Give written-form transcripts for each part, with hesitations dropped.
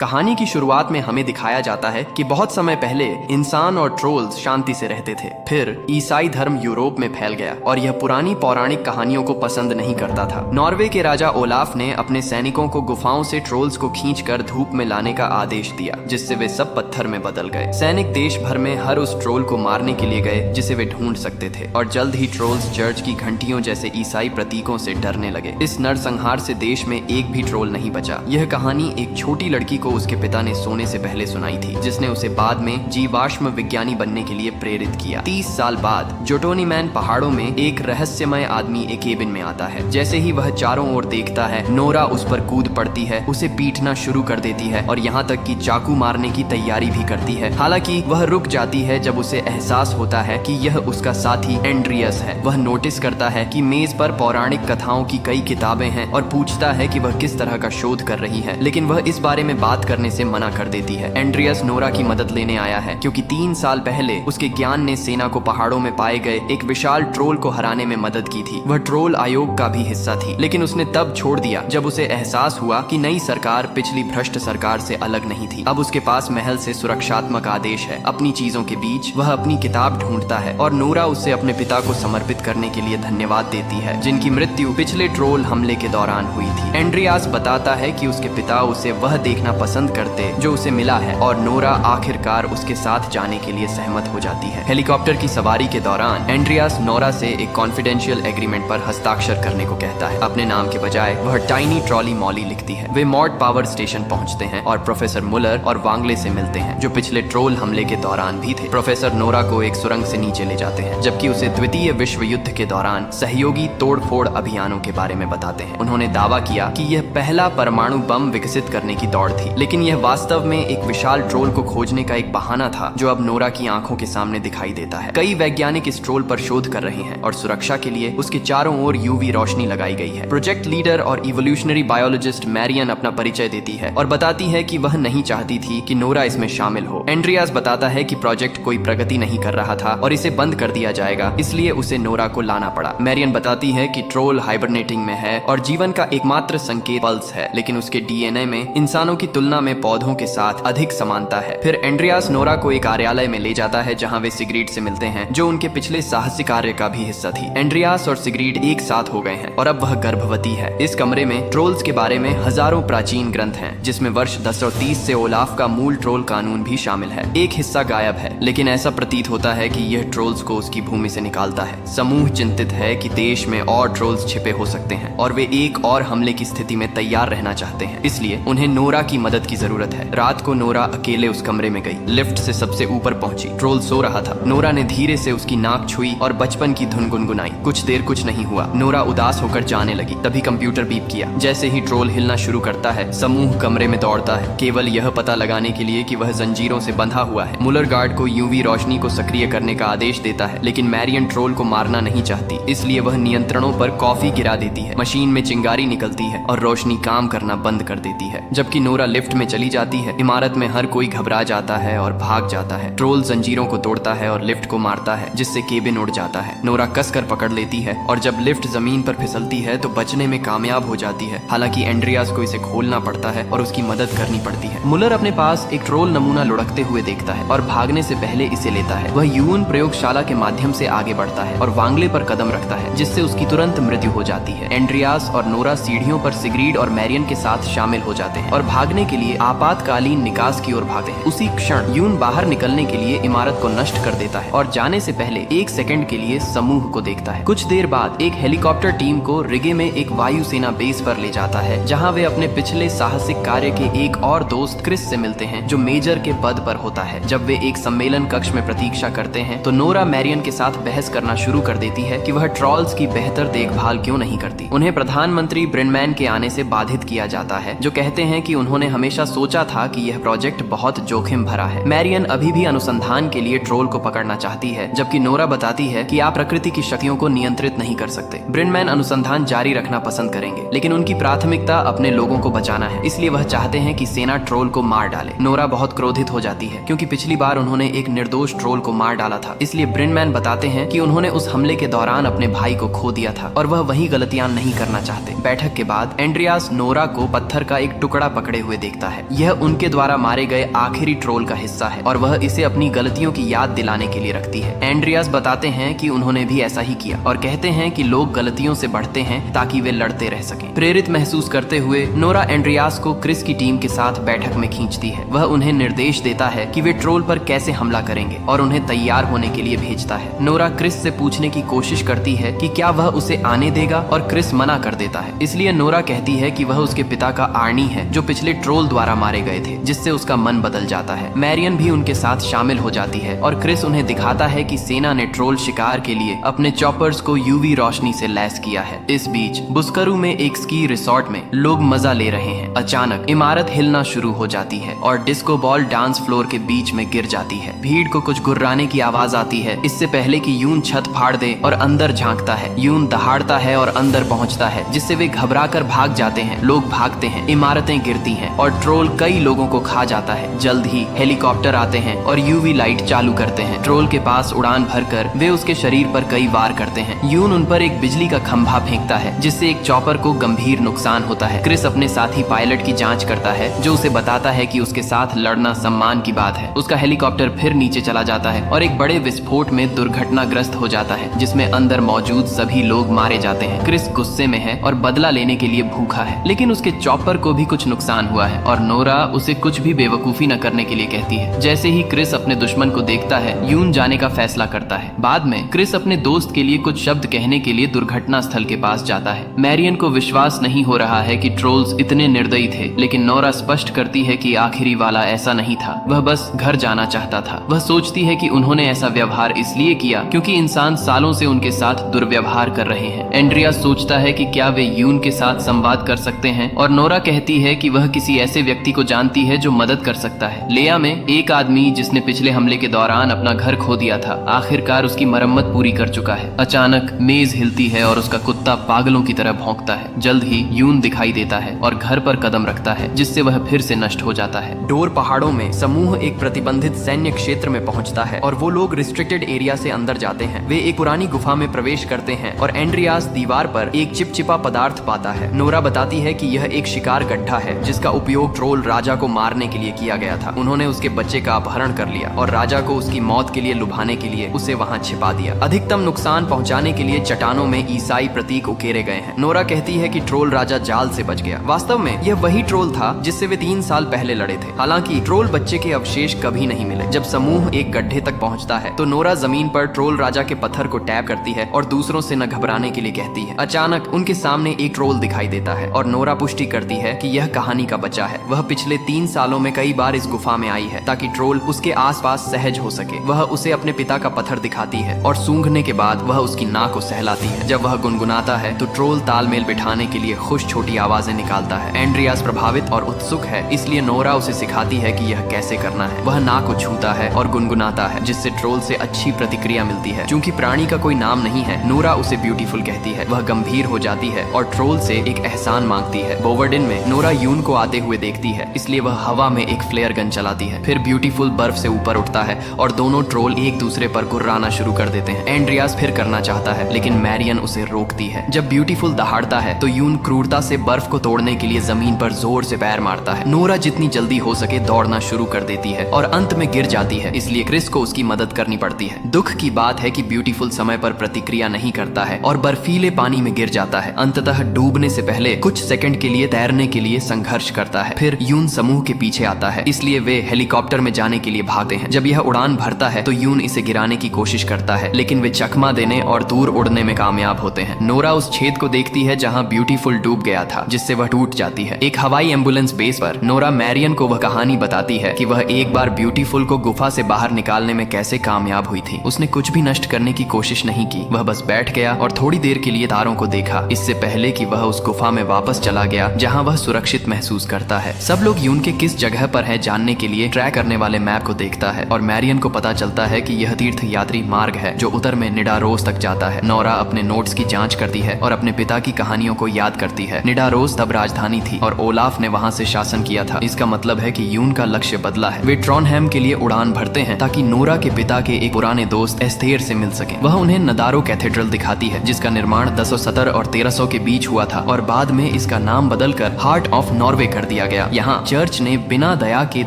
कहानी की शुरुआत में हमें दिखाया जाता है कि बहुत समय पहले इंसान और ट्रोल्स शांति से रहते थे। फिर ईसाई धर्म यूरोप में फैल गया और यह पुरानी पौराणिक कहानियों को पसंद नहीं करता था। नॉर्वे के राजा ओलाफ ने अपने सैनिकों को गुफाओं से ट्रोल्स को खींचकर धूप में लाने का आदेश दिया, जिससे वे सब पत्थर में बदल गए। सैनिक देश भर में हर उस ट्रोल को मारने के लिए गए जिसे वे ढूंढ सकते थे, और जल्द ही ट्रोल्स चर्च की घंटियों जैसे ईसाई प्रतीकों से डरने लगे। इस नरसंहार से देश में एक भी ट्रोल नहीं बचा। यह कहानी एक छोटी लड़की को उसके पिता ने सोने से पहले सुनाई थी, जिसने उसे बाद में जीवाश्म विज्ञानी बनने के लिए प्रेरित किया। 30 साल बाद जोटोनी मैन पहाड़ों में एक रहस्यमय आदमी एक केबिन में आता है। जैसे ही वह चारों ओर देखता है, नोरा उस पर कूद पड़ती है, उसे पीटना शुरू कर देती है और यहाँ तक कि चाकू मारने की तैयारी भी करती है। हालांकि वह रुक जाती है जब उसे एहसास होता है कि यह उसका साथी एंड्रियस है। वह नोटिस करता है कि मेज पर पौराणिक कथाओं की कई किताबें हैं और पूछता है कि वह किस तरह का शोध कर रही है, लेकिन वह इस बारे में बात करने से मना कर देती है। एंड्रियस नोरा की मदद लेने आया है क्योंकि 3 साल पहले उसके ज्ञान ने सेना को पहाड़ों में पाए गए एक विशाल ट्रोल को हराने में मदद की थी। वह ट्रोल आयोग का भी हिस्सा थी, लेकिन उसने तब छोड़ दिया जब उसे एहसास हुआ कि नई सरकार पिछली भ्रष्ट सरकार से अलग नहीं थी। अब उसके पास महल से सुरक्षात्मक आदेश है। अपनी चीजों के बीच वह अपनी किताब ढूंढता है और नोरा उसे अपने पिता को समर्पित करने के लिए धन्यवाद देती है, जिनकी मृत्यु पिछले ट्रोल हमले के दौरान हुई थी। एंड्रियास बताता है कि उसके पिता उसे वह देखना पसंद करते जो उसे मिला है, और नोरा आखिरकार उसके साथ जाने के लिए सहमत हो जाती है। हेलीकॉप्टर की सवारी के दौरान एंड्रियास नोरा से एक कॉन्फिडेंशियल एग्रीमेंट पर हस्ताक्षर करने को कहता है। अपने नाम के बजाय वह टाइनी ट्रॉली मॉली लिखती है। वे मॉड पावर स्टेशन पहुंचते हैं और प्रोफेसर मुलर और वांगले से मिलते हैं, जो पिछले ट्रोल हमले के दौरान भी थे। प्रोफेसर नोरा को एक सुरंग से नीचे ले जाते हैं, जबकि उसे द्वितीय विश्व युद्ध के दौरान सहयोगी तोड़फोड़ अभियानों के बारे में बताते हैं। उन्होंने दावा किया कि यह पहला परमाणु बम विकसित करने की दौड़ थी, लेकिन यह वास्तव में एक विशाल ट्रोल को खोजने का एक बहाना था जो अब नोरा की आंखों के सामने दिखाई देता है। कई वैज्ञानिक इस ट्रोल पर शोध कर रहे हैं और सुरक्षा के लिए उसके चारों ओर यूवी रोशनी लगाई गई है। प्रोजेक्ट लीडर और इवोल्यूशनरी बायोलॉजिस्ट मैरियन अपना परिचय देती है और बताती है कि वह नहीं चाहती थी कि नोरा इसमें शामिल हो। एंड्रियास बताता है कि प्रोजेक्ट कोई प्रगति नहीं कर रहा था और इसे बंद कर दिया जाएगा, इसलिए उसे नोरा को लाना पड़ा। मैरियन बताती है कि ट्रोल हाइबरनेटिंग में है और जीवन का एकमात्र संकेत पल्स है, लेकिन उसके डीएनए में इंसानों की तुलना में पौधों के साथ अधिक समानता है। फिर एंड्रियास नोरा को एक कार्यालय में ले जाता है जहां वे सिग्रीड से मिलते हैं, जो उनके पिछले साहसिक कार्य का भी हिस्सा थी। एंड्रियास और सिग्रीड एक साथ हो गए हैं और अब वह गर्भवती है। इस कमरे में ट्रोल्स के बारे में हजारों प्राचीन ग्रंथ हैं, जिसमें वर्ष 1030 से ओलाफ का मूल ट्रोल कानून भी शामिल है। एक हिस्सा गायब है, लेकिन ऐसा प्रतीत होता है कि यह ट्रोल्स को उसकी भूमि से निकालता है। समूह चिंतित है कि देश में और ट्रोल्स छिपे हो सकते हैं और वे एक और हमले की स्थिति में तैयार रहना चाहते हैं, इसलिए उन्हें नोरा की मदद की जरूरत है। रात को नोरा अकेले उस कमरे में गई, लिफ्ट से सबसे ऊपर पहुंची। ट्रोल सो रहा था। नोरा ने धीरे से उसकी नाक छुई और बचपन की धुन गुनगुनाई। कुछ देर कुछ नहीं हुआ। नोरा उदास होकर जाने लगी। तभी कंप्यूटर बीप किया। जैसे ही ट्रोल हिलना शुरू करता है, समूह कमरे में दौड़ता है, केवल यह पता लगाने के लिए कि वह जंजीरों से बंधा हुआ है। मुलर गार्ड को यूवी रोशनी को सक्रिय करने का आदेश देता है, लेकिन मैरियन ट्रोल को मारना नहीं चाहती, इसलिए वह नियंत्रणों पर कॉफी गिरा देती है। मशीन में चिंगारी निकलती है और रोशनी काम करना बंद कर देती है। जबकि नोरा लिफ्ट में चली जाती है, इमारत में हर कोई घबरा जाता है और भाग जाता है। ट्रोल जंजीरों को तोड़ता है और लिफ्ट को मारता है, जिससे केबिन उड़ जाता है। नोरा कसकर पकड़ लेती है और जब लिफ्ट जमीन पर फिसलती है तो बचने में कामयाब हो जाती है। हालांकि एंड्रियास को इसे खोलना पड़ता है और उसकी मदद करनी पड़ती है। मुलर अपने पास एक ट्रोल नमूना लुढ़कते हुए देखता है और भागने से पहले इसे लेता है। वह यून प्रयोगशाला के माध्यम से आगे बढ़ता है और वांगले पर कदम रखता है, जिससे उसकी तुरंत मृत्यु हो जाती है। एंड्रियास और नोरा सीढ़ियों पर सिग्रीड और मैरियन के साथ शामिल हो जाते हैं और भागने के लिए आपातकालीन निकास की ओर भागते हैं। उसी क्षण यून बाहर निकलने के लिए इमारत को नष्ट कर देता है और जाने से पहले 1 सेकंड के लिए समूह को देखता है। कुछ देर बाद एक हेलीकॉप्टर टीम को रिगे में एक वायुसेना बेस पर ले जाता है, जहां वे अपने पिछले साहसिक कार्य के एक और दोस्त क्रिस से मिलते हैं, जो मेजर के पद पर होता है। जब वे एक सम्मेलन कक्ष में प्रतीक्षा करते हैं तो नोरा मैरियन के साथ बहस करना शुरू कर देती है कि वह ट्रोल्स की बेहतर देखभाल क्यों नहीं करती। उन्हें प्रधानमंत्री ब्रिनमैन के आने से बाधित किया जाता है, जो कहते हैं कि उन्होंने हमेशा सोचा था कि यह प्रोजेक्ट बहुत जोखिम भरा है। मैरियन अभी भी अनुसंधान के लिए ट्रोल को पकड़ना चाहती है, जबकि नोरा बताती है कि आप प्रकृति की शक्तियों को नियंत्रित नहीं कर सकते। ब्रिनमैन अनुसंधान जारी रखना पसंद करेंगे, लेकिन उनकी प्राथमिकता अपने लोगों को बचाना है, इसलिए वह चाहते हैं कि सेना ट्रोल को मार डाले। नोरा बहुत क्रोधित हो जाती है क्योंकि पिछली बार उन्होंने एक निर्दोष ट्रोल को मार डाला था, इसलिए ब्रिनमैन बताते हैं कि उन्होंने उस हमले के दौरान अपने भाई को खो दिया था और वह वही गलतियां नहीं करना चाहते। बैठक के बाद एंड्रियास नोरा को पत्थर का एक टुकड़ा पकड़े हुए देखता है। यह उनके द्वारा मारे गए आखिरी ट्रोल का हिस्सा है और वह इसे अपनी गलतियों की याद दिलाने के लिए रखती है। एंड्रियास बताते हैं कि उन्होंने भी ऐसा ही किया और कहते हैं कि लोग गलतियों से बढ़ते हैं ताकि वे लड़ते रह सकें। प्रेरित महसूस करते हुए नोरा एंड्रियास को क्रिस की टीम के साथ बैठक में खींचती है। वह उन्हें निर्देश देता है कि वे ट्रोल पर कैसे हमला करेंगे और उन्हें तैयार होने के लिए भेजता है। नोरा क्रिस से पूछने की कोशिश करती है कि क्या वह उसे आने देगा और क्रिस मना कर देता है। इसलिए नोरा कहती है कि वह उसके पिता का आर्नी है जो पिछले ट्रोल द्वारा मारे गए थे, जिससे उसका मन बदल जाता है। मैरियन भी उनके साथ शामिल हो जाती है और क्रिस उन्हें दिखाता है कि सेना ने ट्रोल शिकार के लिए अपने चॉपर्स को यूवी रोशनी से लैस किया है। इस बीच बुस्करू में एक स्की रिसोर्ट में लोग मजा ले रहे हैं। अचानक इमारत हिलना शुरू हो जाती है और डिस्को बॉल डांस फ्लोर के बीच में गिर जाती है। भीड़ को कुछ गुर्राने की आवाज आती है। इससे पहले कि यून छत फाड़ दे और अंदर झांकता है, यून दहाड़ता है और अंदर पहुंचता है, जिससे वे घबराकर भाग जाते हैं। लोग भागते हैं, इमारतें गिरती हैं और ट्रोल कई लोगों को खा जाता है। जल्द ही हेलीकॉप्टर आते हैं और यूवी लाइट चालू करते हैं। ट्रोल के पास उड़ान भरकर वे उसके शरीर पर कई वार करते हैं। यून उन पर एक बिजली का खंभा फेंकता है, जिससे एक चॉपर को गंभीर नुकसान होता है। क्रिस अपने साथी पायलट की जांच करता है, जो उसे बताता है कि उसके साथ लड़ना सम्मान की बात है। उसका हेलीकॉप्टर फिर नीचे चला जाता है और एक बड़े विस्फोट में दुर्घटनाग्रस्त हो जाता है, जिसमें अंदर मौजूद सभी लोग मारे जाते हैं। क्रिस गुस्से में है और बदला लेने के लिए भूखा है, लेकिन उसके चॉपर को भी कुछ नुकसान हुआ है और नोरा उसे कुछ भी बेवकूफी न करने के लिए कहती है। जैसे ही क्रिस अपने दुश्मन को देखता है, यून जाने का फैसला करता है। बाद में क्रिस अपने दोस्त के लिए कुछ शब्द कहने के लिए दुर्घटना स्थल के पास जाता है। मैरियन को विश्वास नहीं हो रहा है कि ट्रोल्स इतने निर्दयी थे, लेकिन नोरा स्पष्ट करती है कि आखिरी वाला ऐसा नहीं था, वह बस घर जाना चाहता था। वह सोचती है कि उन्होंने ऐसा व्यवहार इसलिए किया क्योंकि इंसान सालों से उनके साथ दुर्व्यवहार कर रहे हैं। एंड्रिया सोचता है कि क्या वे यून के साथ संवाद कर सकते हैं और नोरा कहती है कि वह किसी ऐसे व्यक्ति को जानती है जो मदद कर सकता है। लेया में एक आदमी जिसने पिछले हमले के दौरान अपना घर खो दिया था, आखिरकार उसकी मरम्मत पूरी कर चुका है। अचानक मेज हिलती है और उसका कुत्ता पागलों की तरह भौंकता है। जल्द ही यून दिखाई देता है और घर पर कदम रखता है, जिससे वह फिर से नष्ट हो जाता है। डोर पहाड़ों में समूह एक प्रतिबंधित सैन्य क्षेत्र में पहुंचता है और वो लोग रिस्ट्रिक्टेड एरिया से अंदर जाते हैं। वे एक पुरानी गुफा में प्रवेश करते हैं और एंड्रियास दीवार पर एक चिपचिपा पदार्थ पाता है। नोरा बताती है कि यह एक शिकार गड्ढा है, जिसका उपयोग ट्रोल राजा को मारने के लिए किया गया था। उन्होंने उसके बच्चे का अपहरण कर लिया और राजा को उसकी मौत के लिए लुभाने के लिए उसे वहां छिपा दिया। अधिकतम नुकसान पहुंचाने के लिए चट्टानों में ईसाई प्रतीक उकेरे गए हैं। नोरा कहती है कि ट्रोल राजा जाल से बच गया। वास्तव में यह वही ट्रोल था जिससे वे 3 साल पहले लड़े थे। हालांकि ट्रोल बच्चे के अवशेष कभी नहीं मिले। जब समूह एक गड्ढे तक पहुंचता है तो नोरा जमीन पर ट्रोल राजा के पत्थर को टैप करती है और दूसरों से न घबराने के लिए कहती है। अचानक उनके सामने एक ट्रोल दिखाई देता है और नोरा पुष्टि करती है कि यह कहानी का बच्चा है। वह पिछले 3 सालों में कई बार इस गुफा में आई है ताकि ट्रोल उसके आसपास सहज हो सके। वह उसे अपने पिता का पत्थर दिखाती है और सूंघने के बाद वह उसकी नाक को सहलाती है। जब वह गुनगुनाता है तो ट्रोल तालमेल बिठाने के लिए खुश छोटी आवाजें निकालता है। एंड्रियास प्रभावित और उत्सुक है, इसलिए नोरा उसे सिखाती है कि यह कैसे करना है। वह नाक को छूता है और गुनगुनाता है, जिससे ट्रोल से अच्छी प्रतिक्रिया मिलती है। क्योंकि प्राणी का कोई नाम नहीं है, नोरा उसे ब्यूटीफुल कहती है। वह गंभीर हो जाती है और ट्रोल से एक एहसान मांगती है। बोवर्डिन में नोरा यून को आते हुए देखती है, इसलिए वह हवा में एक फ्लेयर गन चलाती है। फिर ब्यूटीफुल बर्फ से ऊपर उठता है और दोनों ट्रोल एक दूसरे पर गुर्राना शुरू कर देते हैं। एंड्रियास फिर करना चाहता है, लेकिन मैरियन उसे रोकती है। जब ब्यूटीफुल दहाड़ता है तो यून क्रूरता से बर्फ को तोड़ने के लिए जमीन पर जोर से पैर मारता है। नोरा जितनी जल्दी हो सके दौड़ना शुरू कर देती है और अंत में गिर जाती है, इसलिए क्रिस को उसकी मदद करनी पड़ती है। दुख की बात है कि ब्यूटीफुल समय पर प्रतिक्रिया नहीं करता है और बर्फीले पानी में गिर जाता है। अंततः डूबने से पहले कुछ सेकंड के लिए तैरने के लिए संघर्ष करता है। फिर यून समूह के पीछे आता है, इसलिए वे हेलीकॉप्टर में जाने के लिए भागते हैं। जब यह उड़ान भरता है तो यून इसे गिराने की कोशिश करता है, लेकिन वे चकमा देने और दूर उड़ने में कामयाब होते हैं। नोरा उस छेद को देखती है जहां ब्यूटीफुल डूब गया था, जिससे वह टूट जाती है। एक हवाई एम्बुलेंस बेस पर नोरा मैरियन को वह कहानी बताती है कि वह एक बार ब्यूटीफुल को गुफा से बाहर निकालने में कैसे कामयाब हुई थी। उसने कुछ भी नष्ट करने की कोशिश नहीं की, वह बस बैठ गया और थोड़ी देर के लिए तारों को देखा, इससे पहले कि वह उस गुफा में वापस चला गया जहां वह सुरक्षित महसूस करता है। सब लोग यून के किस जगह पर है जानने के लिए ट्रैक करने वाले मैप को देखता है और मैरियन को पता चलता है कि यह तीर्थ यात्री मार्ग है जो उत्तर में निडारोस तक जाता है। नोरा अपने नोट्स की जांच करती है और अपने पिता की कहानियों को याद करती है। निडारोस तब राजधानी थी और ओलाफ ने वहां से शासन किया था। इसका मतलब है कि यून का लक्ष्य बदला है। वे ट्रॉनहेम के लिए उड़ान भरते हैं ताकि नोरा के पिता के एक पुराने दोस्त एस्थेर से मिल सके। वह उन्हें नदारो कैथेड्रल दिखाती है, जिसका निर्माण 1070 और 1300 के बीच हुआ था और बाद में इसका नाम बदलकर हार्ट ऑफ नॉर्वे कर दिया किया गया। यहाँ चर्च ने बिना दया के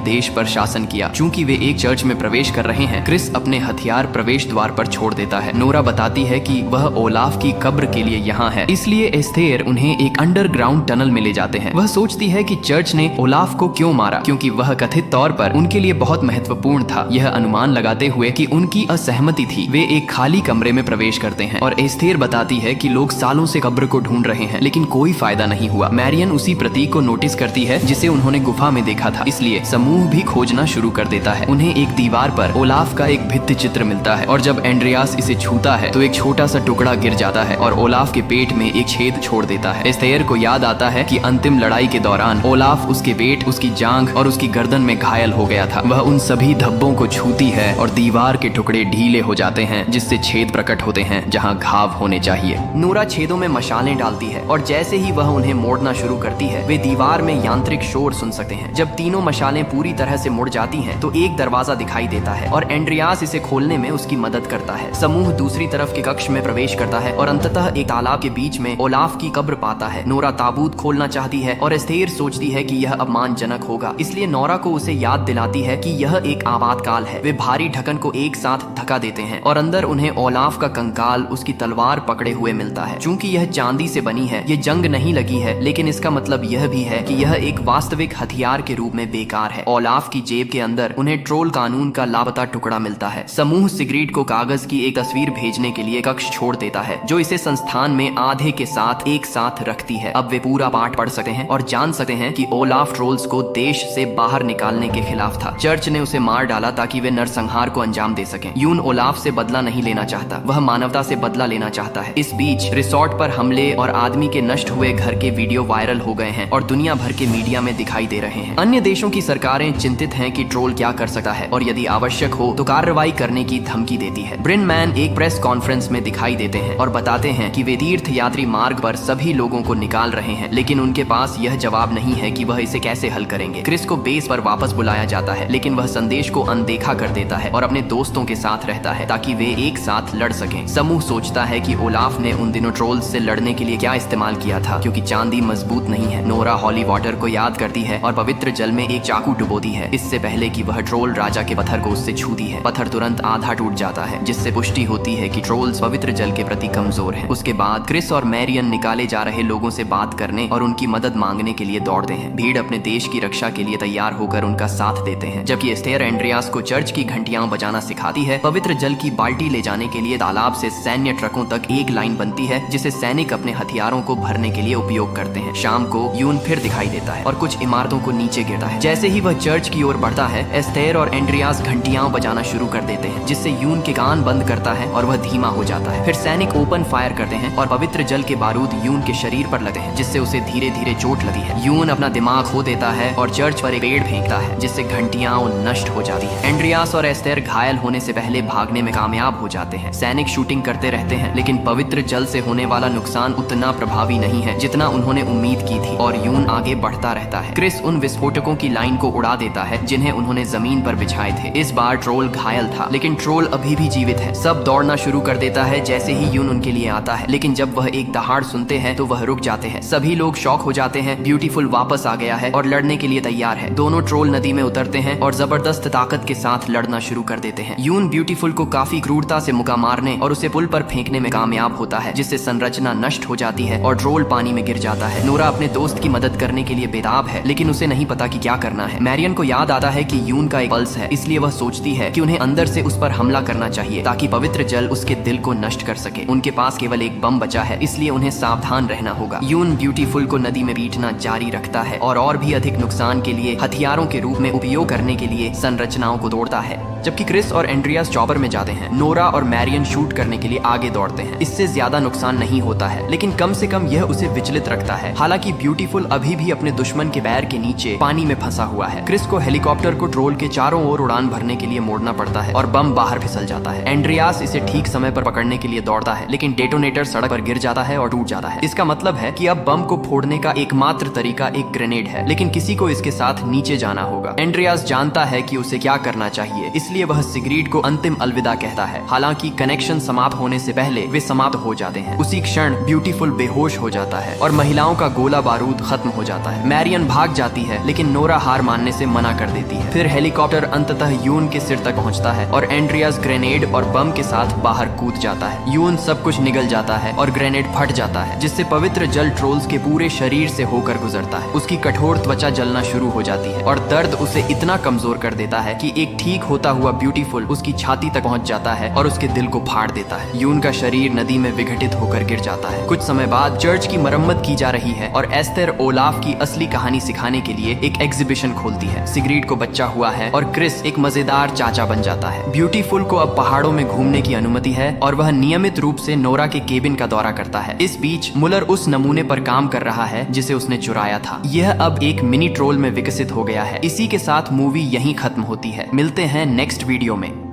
देश पर शासन किया। चूंकि वे एक चर्च में प्रवेश कर रहे हैं, क्रिस अपने हथियार प्रवेश द्वार पर छोड़ देता है। नोरा बताती है कि वह ओलाफ की कब्र के लिए यहाँ है, इसलिए एस्थेर उन्हें एक अंडरग्राउंड टनल में ले जाते हैं। वह सोचती है कि चर्च ने ओलाफ को क्यों मारा, क्योंकि वह कथित तौर पर उनके लिए बहुत महत्वपूर्ण था। यह अनुमान लगाते हुए कि उनकी असहमति थी, वे एक खाली कमरे में प्रवेश करते हैं और एस्थेर बताती है कि लोग सालों से कब्र को ढूंढ रहे हैं, लेकिन कोई फायदा नहीं हुआ। मैरियन उसी प्रतीक को नोटिस करती है जिसे उन्होंने गुफा में देखा था, इसलिए समूह भी खोजना शुरू कर देता है। उन्हें एक दीवार पर ओलाफ का एक भित्ति चित्र मिलता है और जब एंड्रियास इसे छूता है तो एक छोटा सा टुकड़ा गिर जाता है और ओलाफ के पेट में एक छेद छोड़ देता है। एस्थेर को याद आता है कि अंतिम लड़ाई के दौरान ओलाफ उसके पेट, उसकी जांघ और उसकी गर्दन में घायल हो गया था। वह उन सभी धब्बों को छूती है और दीवार के टुकड़े ढीले हो जाते हैं, जिससे छेद प्रकट होते हैं जहां घाव होने चाहिए। नोरा छेदों में मशालें डालती है और जैसे ही वह उन्हें मोड़ना शुरू करती है, वे दीवार में यांत्रिक शोर सुन सकते हैं। जब तीनों मशालें पूरी तरह से मुड़ जाती हैं, तो एक दरवाजा दिखाई देता है और एंड्रियास इसे खोलने में उसकी मदद करता है। समूह दूसरी तरफ के कक्ष में प्रवेश करता है और अंततः एक तालाब के बीच में ओलाफ की कब्र पाता है। नोरा ताबूत खोलना चाहती है और एस्थेर सोचती है कि यह अपमानजनक होगा, इसलिए नोरा को उसे याद दिलाती है कि यह एक आपातकाल है। वे भारी ढक्कन को एक साथ धक्का देते हैं और अंदर उन्हें ओलाफ का कंकाल उसकी तलवार पकड़े हुए मिलता है। चूंकि यह चांदी से बनी है, ये जंग नहीं लगी है, लेकिन इसका मतलब यह भी है कि यह एक वास्तविक हथियार के रूप में बेकार है। ओलाफ की जेब के अंदर उन्हें ट्रोल कानून का लापता टुकड़ा मिलता है। समूह सिगरेट को कागज की एक तस्वीर भेजने के लिए कक्ष छोड़ देता है, जो इसे संस्थान में आधे के साथ एक साथ रखती है। अब वे पूरा पाठ पढ़ सकते हैं और जान सकते हैं कि ओलाफ ट्रोल्स को देश से बाहर निकालने के खिलाफ था। चर्च ने उसे मार डाला ताकि वे नरसंहार को अंजाम दे सकें। यून ओलाफ से बदला नहीं लेना चाहता, वह मानवता से बदला लेना चाहता है। इस बीच रिसोर्ट पर हमले और आदमी के नष्ट हुए घर के वीडियो वायरल हो गए हैं और दुनिया भर के मीडिया में दिखाई दे रहे हैं। अन्य देशों की सरकारें चिंतित हैं कि ट्रोल क्या कर सकता है और यदि आवश्यक हो तो कार्रवाई करने की धमकी देती है। ब्रिन मैन एक प्रेस कॉन्फ्रेंस में दिखाई देते हैं और बताते हैं कि वे तीर्थ यात्री मार्ग पर सभी लोगों को निकाल रहे हैं, लेकिन उनके पास यह जवाब नहीं है कि वह इसे कैसे हल करेंगे। क्रिस को बेस पर वापस बुलाया जाता है, लेकिन वह संदेश को अनदेखा कर देता है और अपने दोस्तों के साथ रहता है ताकि वे एक साथ लड़ सकें। समूह सोचता है कि ओलाफ ने उन दिनों ट्रोल्स से लड़ने के लिए क्या इस्तेमाल किया था, क्योंकि चांदी मजबूत नहीं है। नोरा हॉली वाटर को याद करती है और पवित्र जल में एक चाकू डुबोती है, इससे पहले कि वह ट्रोल राजा के पत्थर को उससे छूती है। पत्थर तुरंत आधा टूट जाता है, जिससे पुष्टि होती है कि ट्रोल्स पवित्र जल के प्रति कमजोर हैं। उसके बाद क्रिस और मैरियन निकाले जा रहे लोगों से बात करने और उनकी मदद मांगने के लिए दौड़ते हैं। भीड़ अपने देश की रक्षा के लिए तैयार होकर उनका साथ देते हैं, जबकि एस्थेर एंड्रियास को चर्च की घंटियां बजाना सिखाती है। पवित्र जल की बाल्टी ले जाने के लिए तालाब से सैन्य ट्रकों तक एक लाइन बनती है, जिसे सैनिक अपने हथियारों को भरने के लिए उपयोग करते हैं। शाम को यून फिर दिखाई देता है और कुछ इमारतों को नीचे गिरता है। जैसे ही वह चर्च की ओर बढ़ता है, एस्थेर और एंड्रियास घंटियां बजाना शुरू कर देते हैं, जिससे यून के कान बंद करता है और वह धीमा हो जाता है। फिर सैनिक ओपन फायर करते हैं और पवित्र जल के बारूद यून के शरीर पर लगते हैं, जिससे उसे धीरे धीरे चोट लगती है। यून अपना दिमाग खो देता है और चर्च पर एक पेड़ फेंकता है, जिससे घंटियां नष्ट हो जाती है। एंड्रियास और एस्थेर घायल होने से पहले भागने में कामयाब हो जाते हैं। सैनिक शूटिंग करते रहते हैं, लेकिन पवित्र जल से होने वाला नुकसान उतना प्रभावी नहीं है जितना उन्होंने उम्मीद की थी और यून आगे बढ़ता रहता है। क्रिस उन विस्फोटकों की लाइन को उड़ा देता है जिन्हें उन्होंने जमीन पर बिछाए थे। इस बार ट्रोल घायल था, लेकिन ट्रोल अभी भी जीवित है। सब दौड़ना शुरू कर देता है जैसे ही यून उनके लिए आता है, लेकिन जब वह एक दहाड़ सुनते हैं तो वह रुक जाते हैं। सभी लोग शॉक हो जाते हैं। ब्यूटीफुल वापस आ गया है और लड़ने के लिए तैयार है। दोनों ट्रोल नदी में उतरते हैं और जबरदस्त ताकत के साथ लड़ना शुरू कर देते हैं। यून ब्यूटीफुल को काफी क्रूरता से मुक्का मारने और उसे पुल पर फेंकने में कामयाब होता है, जिससे संरचना नष्ट हो जाती है और ट्रोल पानी में गिर जाता है। नोरा अपने दोस्त की मदद करने के लिए बेताब है, लेकिन उसे नहीं पता कि क्या करना है। मैरियन को याद आता है कि यून का एक पल्स है, इसलिए वह सोचती है कि उन्हें अंदर से उस पर हमला करना चाहिए ताकि पवित्र जल उसके दिल को नष्ट कर सके। उनके पास केवल एक बम बचा है, इसलिए उन्हें सावधान रहना होगा। यून ब्यूटीफुल को नदी में पीटना जारी रखता है और भी अधिक नुकसान के लिए हथियारों के रूप में उपयोग करने के लिए संरचनाओं को तोड़ता है। जबकि क्रिस और एंड्रियास चॉपर में जाते हैं, नोरा और मैरियन शूट करने के लिए आगे दौड़ते हैं। इससे ज्यादा नुकसान नहीं होता है, लेकिन कम से कम यह उसे विचलित रखता है। हालांकि ब्यूटीफुल अभी भी अपने दुश्मन के पैर के नीचे पानी में फंसा हुआ है। क्रिस को हेलीकॉप्टर को ट्रोल के चारों ओर उड़ान भरने के लिए मोड़ना पड़ता है और बम बाहर फिसल जाता है। एंड्रियास इसे ठीक समय पर पकड़ने के लिए दौड़ता है, लेकिन डेटोनेटर सड़क पर गिर जाता है और टूट जाता है। इसका मतलब है कि अब बम को फोड़ने का एकमात्र तरीका एक ग्रेनेड है, लेकिन किसी को इसके साथ नीचे जाना होगा। एंड्रियास जानता है कि उसे क्या करना चाहिए, इसलिए वह सिगरेट को अंतिम अलविदा कहता है। हालांकि कनेक्शन समाप्त होने से पहले वे समाप्त हो जाते हैं। उसी क्षण ब्यूटीफुल बेहोश हो जाता है और महिलाओं का गोला बारूद खत्म हो जाता है। मैरियन भाग जाती है, लेकिन नोरा हार मानने से मना कर देती है। फिर हेलीकॉप्टर अंततः यून के सिर तक पहुंचता है और एंड्रियास ग्रेनेड और बम के साथ बाहर कूद जाता है। यून सब कुछ निगल जाता है और ग्रेनेड फट जाता है, जिससे पवित्र जल ट्रोल्स के पूरे शरीर से होकर गुजरता है। उसकी कठोर त्वचा जलना शुरू हो जाती है और दर्द उसे इतना कमजोर कर देता है कि एक ठीक होता हुआ ब्यूटीफुल उसकी छाती तक पहुंच जाता है और उसके दिल को फाड़ देता है। यून का शरीर नदी में विघटित होकर गिर जाता है। कुछ समय बाद चर्च की मरम्मत की जा रही है और एस्थर ओलाफ की असली कहानी सिखाने के लिए एक एग्जीबिशन खोलती है। सिग्रीड को बच्चा हुआ है और क्रिस एक मजेदार चाचा बन जाता है। ब्यूटीफुल को अब पहाड़ों में घूमने की अनुमति है और वह नियमित रूप से नोरा के केबिन का दौरा करता है। इस बीच मुलर उस नमूने पर काम कर रहा है जिसे उसने चुराया था। यह अब एक मिनी ट्रोल में विकसित हो गया है। इसी के साथ मूवी यहीं खत्म होती है। मिलते हैं नेक्स्ट वीडियो में।